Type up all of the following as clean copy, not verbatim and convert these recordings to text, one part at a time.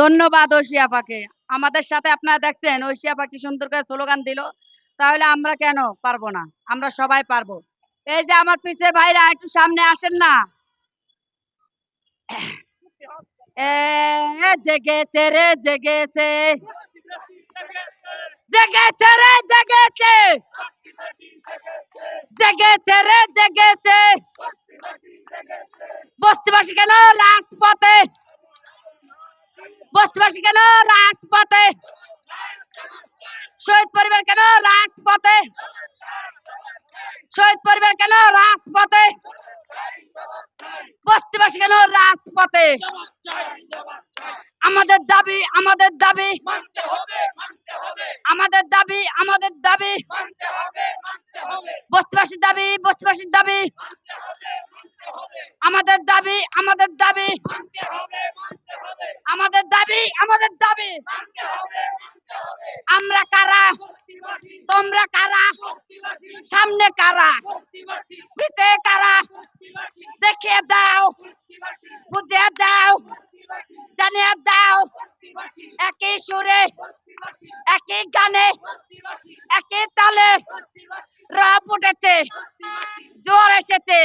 ধন্যবাদ ঐশী আপাকে। আমাদের সাথে আপনারা দেখছেন ঐশী আপা কি সুন্দর করে স্লোগান দিল। তাহলে আমরা কেন পারবো না? আমরা সবাই পারবো। এই যে আমার পিছে ভাইরা একটু সামনে আসেন না। জেগেছে রে জেগেছে, জেগেছে রে জেগেছে, জেগেছে রে জেগেছে, বস্তিবাসী গেল রাজপথে, বস্তিবাসী গেল রাজপথে, শহীদ পরিবার কেন রাজপথে, শহীদ পরিবার কেন রাজপথে, বস্তিবাসী কেন রাজপথে। আমাদের দাবি আমাদের দাবি, আমাদের দাবি আমাদের দাবি, বস্তিবাসীর দাবি বস্তিবাসীর দাবি, আমাদের দাবি আমাদের দাবি, আমাদের দাবি আমাদের দাবি। আমরা কারা, তোমরা কারা, সামনে কারা, পিছে কারা, দেখিয়ে দাও, বুঝিয়ে দাও, জানিয়ে দাও। একই সুরে, একই গানে, একই তালে রব উঠেছে, জোর এসেছে।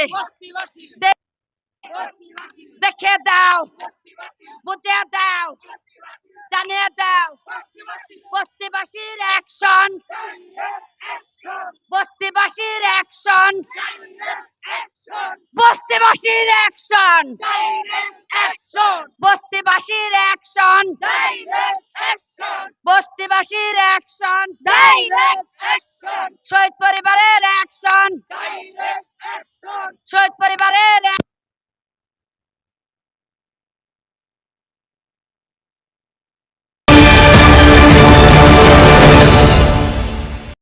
দেখিয়ে দাও, বুঝিয়ে দাও, জানিয়ে দাও। বস্তিবাসীর অ্যাকশন, বস্তিবাসীর অ্যাকশন, বস্তিবাসীর অ্যাকশন, বস্তিবাসীর অ্যাকশন,